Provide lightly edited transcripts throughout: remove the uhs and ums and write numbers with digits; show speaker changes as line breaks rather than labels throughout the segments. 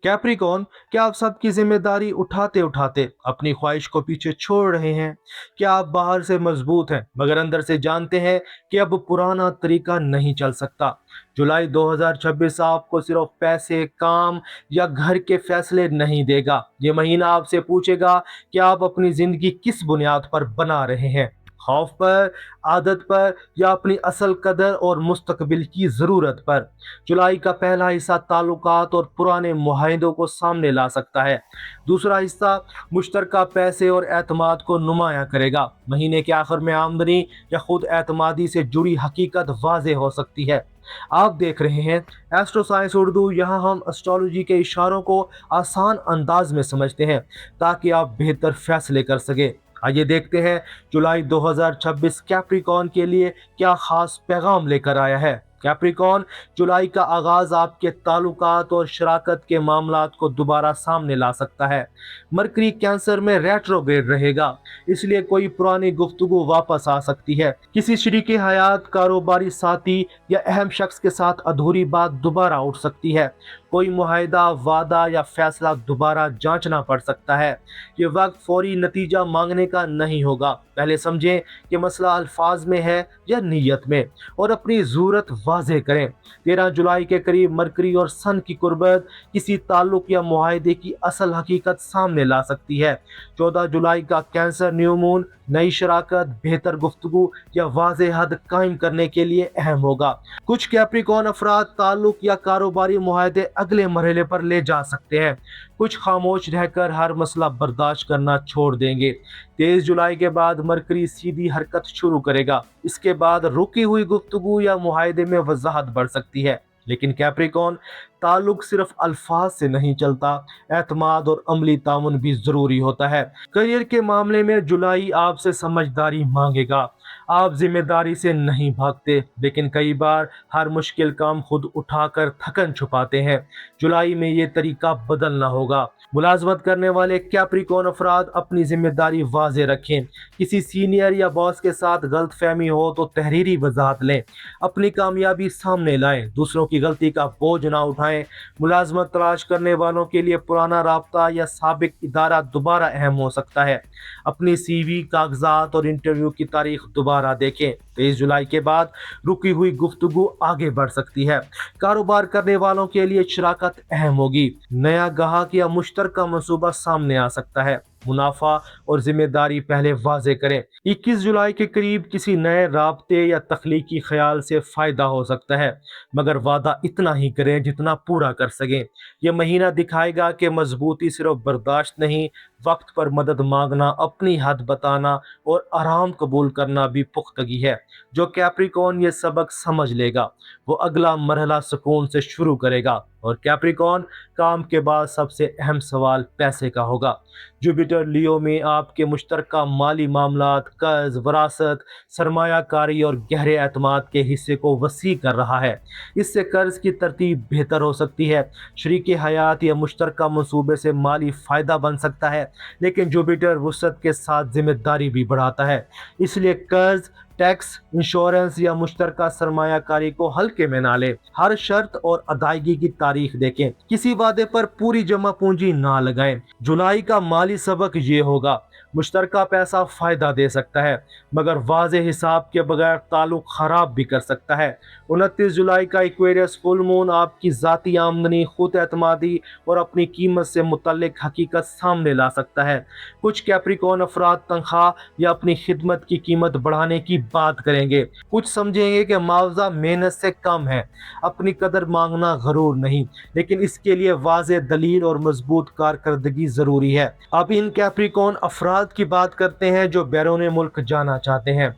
Capricorn, क्या आप सबकी जिम्मेदारी उठाते उठाते अपनी ख्वाहिश को पीछे छोड़ रहे हैं? क्या आप बाहर से मजबूत हैं मगर अंदर से जानते हैं कि अब पुराना तरीका नहीं चल सकता? जुलाई 2026 आपको सिर्फ पैसे, काम या घर के फैसले नहीं देगा। ये महीना आपसे पूछेगा कि आप अपनी जिंदगी किस बुनियाद पर बना रहे हैं। खौफ पर, आदत पर, या अपनी असल कदर और मुस्तकबिल की ज़रूरत पर। जुलाई का पहला हिस्सा ताल्लुकात और पुराने मुआहदों को सामने ला सकता है। दूसरा हिस्सा मुश्तरका पैसे और एतमाद को नुमाया करेगा। महीने के आखिर में आमदनी या खुद एतमादी से जुड़ी हकीकत वाज़ेह हो सकती है। आप देख रहे हैं एस्ट्रो साइंस उर्दू। यहाँ हम एस्ट्रोलॉजी के इशारों को आसान अंदाज में समझते हैं ताकि आप बेहतर फैसले कर सकें। आइए देखते हैं जुलाई 2026 कैप्रिकॉन के लिए क्या खास पैगाम लेकर आया है। कैप्रिकॉन, जुलाई का आगाज आपके ताल्लुकात और शराकत के मामलात को दोबारा सामने ला सकता है। मरकरी कैंसर में रेट्रोग्रेड रहेगा, इसलिए कोई पुरानी गुफ्तगू वापस आ सकती है। किसी शरीक हयात, कारोबारी साथी या अहम शख्स के साथ अधूरी बात दोबारा उठ सकती है। कोई मुआहदा, वादा या फैसला दोबारा जांचना पड़ सकता है। ये वक्त फौरी नतीजा मांगने का नहीं होगा। पहले समझें कि मसला अल्फाज में है या नीयत में, और अपनी ज़रूरत वाज़ेह करें। 13 जुलाई के करीब मरकरी और सन की कुर्बत किसी ताल्लुक या मुआहदे की असल हकीकत सामने ला सकती है। 14 जुलाई का कैंसर न्यू मून नई शराकत, बेहतर गुफ्तगू या वाज़ेह हद कायम करने के लिए अहम होगा। कुछ कैप्रिकॉन अफराद ताल्लुक या कारोबारी मुआहदे अगले मरहले पर ले जा सकते हैं। कुछ खामोश रहकर हर मसला बर्दाश्त करना छोड़ देंगे। 23 जुलाई के बाद मरकरी सीधी हरकत शुरू करेगा। इसके बाद रुकी हुई गुफ्तगू या मुआहदे में वजाहत बढ़ सकती है। लेकिन कैप्रिकॉन, ताल्लुक सिर्फ अल्फाज से नहीं चलता, एतमाद और अमली तामुन भी जरूरी होता है। करियर के मामले में जुलाई आपसे समझदारी मांगेगा। आप जिम्मेदारी से नहीं भागते, लेकिन कई बार हर मुश्किल काम खुद उठाकर थकन छुपाते हैं। जुलाई में ये तरीका बदलना होगा। मुलाजमत करने वाले कैप्रिकॉन अफराद अपनी जिम्मेदारी वाज़े रखें। किसी सीनियर या बॉस के साथ गलत फहमी हो तो तहरीरी वजाहत लें। अपनी कामयाबी सामने लाएं, दूसरों की गलती का बोझ ना उठाएं। मुलाजमत तलाश करने वालों के लिए पुराना राब्ता या साबिक इदारा दोबारा अहम हो सकता है। अपनी सीवी, कागजात और इंटरव्यू की तारीख दोबारा देखें। 23 जुलाई के बाद रुकी हुई गुफ्तगू आगे बढ़ सकती है। कारोबार करने वालों के लिए शराकत अहम होगी। नया गाहक या मुश्तरका मंसूबा सामने आ सकता है। मुनाफा और जिम्मेदारी पहले वाजे करें। 21 जुलाई के करीब किसी नए राब्ते या तख्लीकी ख्याल से फायदा हो सकता है, मगर वादा इतना ही करें जितना पूरा कर सकें। यह महीना दिखाएगा कि मजबूती सिर्फ बर्दाश्त नहीं, वक्त पर मदद मांगना, अपनी हद बताना और आराम कबूल करना भी पुख्तगी है। जो कैप्रिकॉन ये सबक समझ लेगा, वो अगला मरहला सुकून से शुरू करेगा। और कैप्रिकॉन, काम के बाद सबसे अहम सवाल पैसे का होगा। जुपिटर लियो में आपके मुश्तरका माली मामलात, कर्ज, वरासत, सरमायाकारी और गहरे एतमाद के हिस्से को वसी कर रहा है। इससे कर्ज की तरतीब बेहतर हो सकती है। शरीक हयात या मुश्तरका मंसूबे से माली फ़ायदा बन सकता है, लेकिन जुपिटर वुसअत के साथ जिम्मेदारी भी बढ़ाता है। इसलिए कर्ज, टैक्स, इंश्योरेंस या मुश्तरका सरमायाकारी को हल्के में ना ले। हर शर्त और अदायगी की तारीख देखें। किसी वादे पर पूरी जमा पूंजी ना लगाएं। जुलाई का माली सबक ये होगा, मुश्तरका पैसा फायदा दे सकता है, मगर वाज़े हिसाब के बगैर ताल्लुक खराब भी कर सकता है। 29 जुलाई का एक्वेरियस फुल मून आपकी ज़ाती आमदनी, खुद एतमादी और अपनी कीमत से मुतल्लिक हकीकत सामने ला सकता है। कुछ कैप्रिकॉन अफराद तनख्वाह या अपनी खिदमत की कीमत बढ़ाने की बात करेंगे। कुछ समझेंगे कि मुआवजा मेहनत से कम है। अपनी कदर मांगना गरूर नहीं, लेकिन इसके लिए वाज़े दलील और मजबूत कारकर्दगी ज़रूरी है। अब इन कैप्रिकॉन अफराद की बात करते हैं जो बैरून मुल्क जाना चाहते हैं।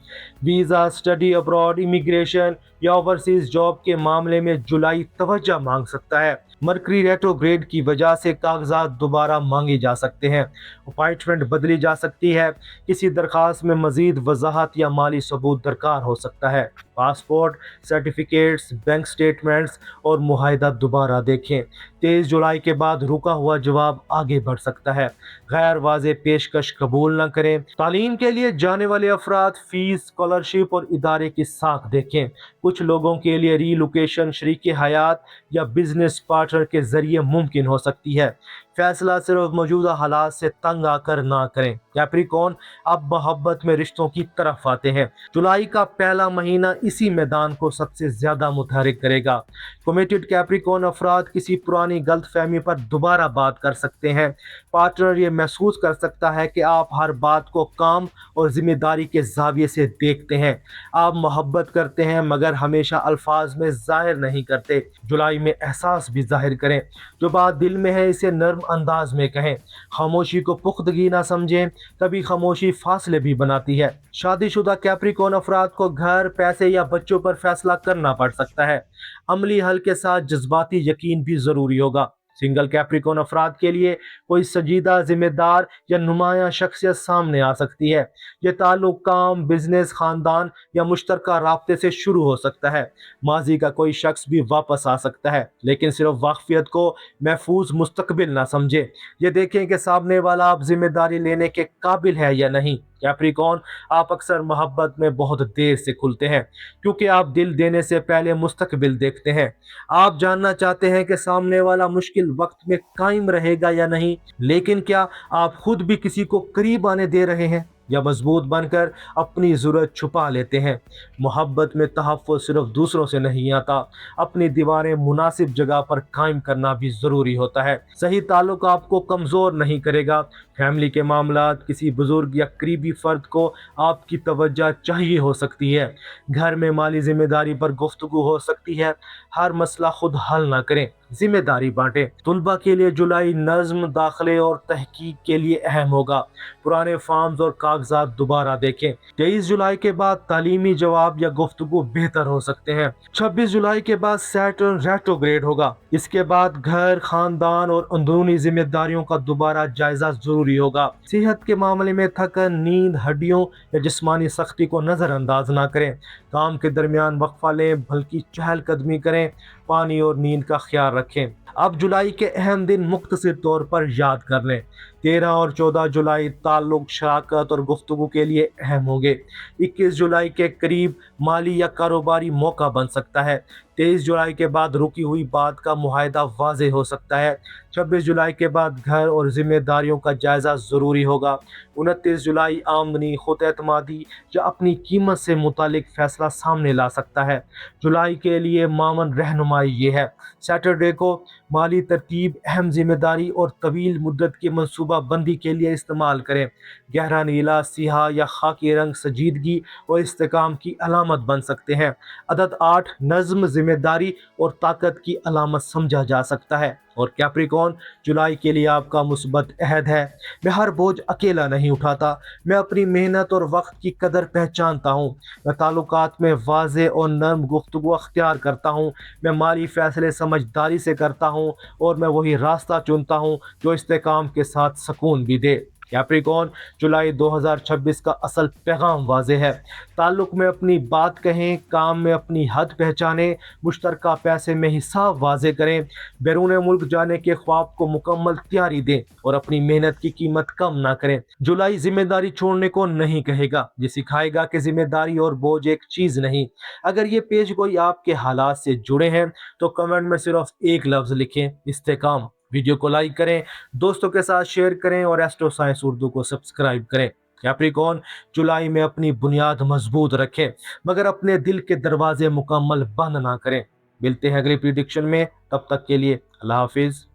वीज़ा, स्टडी अब्रॉड, इमिग्रेशन या ओवरसीज जॉब के मामले में जुलाई तवज्जो मांग सकता है। मरकरी रेट्रोग्रेड की वजह से कागजात दोबारा मांगे जा सकते हैं। अपॉइंटमेंट बदली जा सकती है। किसी दरखास्त में मजीद वजाहत या माली सबूत दरकार हो सकता है। पासपोर्ट, सर्टिफिकेट्स, बैंक स्टेटमेंट्स और मुआहदा दोबारा देखें। 23 जुलाई के बाद रुका हुआ जवाब आगे बढ़ सकता है। गैर वाज़े पेशकश कबूल न करें। तालीम के लिए जाने वाले अफराद फीस, स्कॉलरशिप और इदारे की साख देखें। कुछ लोगों के लिए रीलोकेशन, शरीक हयात या बिजनेस पार्टनर पार्टनर के जरिए मुमकिन हो सकती है। फैसला सिर्फ मौजूदा हालात से तंग आकर ना करें। कैप्रिकॉर्न, अब मोहब्बत में रिश्तों की तरफ आते हैं। जुलाई का पहला महीना इसी मैदान को सबसे ज्यादा मुतहरिक करेगा। कमिटेड कैप्रिकॉर्न अफराद किसी पुरानी गलतफहमी पर दोबारा बात कर सकते हैं। पार्टनर ये महसूस कर सकता है कि आप हर बात को काम और जिम्मेदारी के जाविये से देखते हैं। आप मोहब्बत करते हैं मगर हमेशा अल्फाज में जाहिर नहीं करते। जुलाई में एहसास भी जाहिर करें। जो बात दिल में है इसे नर्म अंदाज में कहें। खामोशी को पुख्तगी ना समझें, कभी खामोशी फासले भी बनाती है। शादीशुदा कैप्रिकॉर्न अफराद को घर, पैसे या बच्चों पर फैसला करना पड़ सकता है। अमली हल के साथ जज्बाती यकीन भी जरूरी होगा। सिंगल कैप्रिकॉर्न अफराद के लिए कोई संजीदा, जिम्मेदार या नुमाया शख्सियत सामने आ सकती है। यह ताल्लुक काम, बिजनेस, खानदान या मुश्तरका राब्ते से शुरू हो सकता है। माजी का कोई शख्स भी वापस आ सकता है, लेकिन सिर्फ वाकफियत को महफूज मुस्तकबिल ना समझे। ये देखें कि सामने वाला आप जिम्मेदारी लेने के काबिल है या नहीं। कैप्रिकॉर्न, आप अक्सर मोहब्बत में बहुत देर से खुलते हैं क्योंकि आप दिल देने से पहले मुस्तकबिल देखते हैं। आप जानना चाहते हैं कि सामने वाला मुश्किल वक्त में कायम रहेगा या नहीं, लेकिन क्या आप खुद भी किसी को करीब आने दे रहे हैं या मजबूत बनकर अपनी ज़रूरत छुपा लेते हैं। मोहब्बत में तहफ़्फ़ुज़ सिर्फ दूसरों से नहीं आता, अपनी दीवारें मुनासिब जगह पर कायम करना भी ज़रूरी होता है। सही ताल्लुक आपको कमज़ोर नहीं करेगा। फैमिली के मामलात, किसी बुज़ुर्ग या करीबी फ़र्द को आपकी तवज्जो चाहिए हो सकती है। घर में माली ज़िम्मेदारी पर गुफ्तगू हो सकती है। हर मसला खुद हल ना करें, जिम्मेदारी बांटें। तुलबा के लिए जुलाई नज़्म, दाखिले और तहकीक के लिए अहम होगा। पुराने फॉर्म्स और कागजात दोबारा देखें। 23 जुलाई के बाद तालीमी जवाब या गुफ्तगू बेहतर हो सकते हैं। 26 जुलाई के बाद सैटर्न रेट्रोग्रेड होगा। इसके बाद घर, खानदान और अंदरूनी जिम्मेदारियों का दोबारा जायजा जरूरी होगा। सेहत के मामले में थकन, नींद, हड्डियों या जिस्मानी सख्ती को नज़रअंदाज ना करें। काम के दरमियान वक्फा लें, बल्कि चहलकदमी करें। पानी और नींद का ख्याल रखें। अब जुलाई के अहम दिन मुख्तसर तौर पर याद कर लें। 13 और 14 जुलाई ताल्लुक, शराकत और गुफ्तगू के लिए अहम होंगे। 21 जुलाई के करीब माली या कारोबारी मौका बन सकता है। 23 जुलाई के बाद रुकी हुई बात का मुआहदा वाज़ेह हो सकता है। 26 जुलाई के बाद घर और जिम्मेदारियों का जायज़ा ज़रूरी होगा। 29 जुलाई आमदनी, खुद एतमादी या अपनी कीमत से मुतालिक फ़ैसला सामने ला सकता है। जुलाई के लिए मामन रहनुमाई ये है। सैटरडे को माली तरतीब, अहम जिम्मेदारी और तवील मुद्दत की मनसूबा बंदी के लिए इस्तेमाल करें। गहरा नीला, सियाह या खाकी रंग संजीदगी और इस्तेकाम की अलामत बन सकते हैं। अदद 8 नज़्म, जिम्मेदारी और ताकत की अलामत समझा जा सकता है। और कैप्रिकॉर्न, जुलाई के लिए आपका मुस्बत अहद है। मैं हर बोझ अकेला नहीं उठाता। मैं अपनी मेहनत और वक्त की कदर पहचानता हूँ। मैं ताल्लुकात में वाज़े और नर्म गुफ्तगू अख्तियार करता हूँ। मैं माली फैसले समझदारी से करता हूँ और मैं वही रास्ता चुनता हूँ जो इस्तेकाम के साथ सुकून भी दे। कैप्रिकॉर्न, जुलाई 2026 का असल पैगाम वाज़े है। ताल्लुक में अपनी बात कहें, काम में अपनी हद पहचानें, मुश्तरका पैसे में हिसाब वाज़े करें, बैरून मुल्क जाने के ख्वाब को मुकम्मल तैयारी दें और अपनी मेहनत की कीमत कम ना करें। जुलाई जिम्मेदारी छोड़ने को नहीं कहेगा, ये सिखाएगा कि जिम्मेदारी और बोझ एक चीज़ नहीं। अगर ये पेज कोई आपके हालात से जुड़े हैं तो कमेंट में सिर्फ एक लफ्ज़ लिखें, इस्तेकाम। वीडियो को लाइक करें, दोस्तों के साथ शेयर करें और एस्ट्रो साइंस उर्दू को सब्सक्राइब करें। कैप्रिकॉर्न, जुलाई में अपनी बुनियाद मजबूत रखें मगर अपने दिल के दरवाजे मुकम्मल बंद ना करें। मिलते हैं अगली प्रिडिक्शन में, तब तक के लिए अल्लाह हाफिज।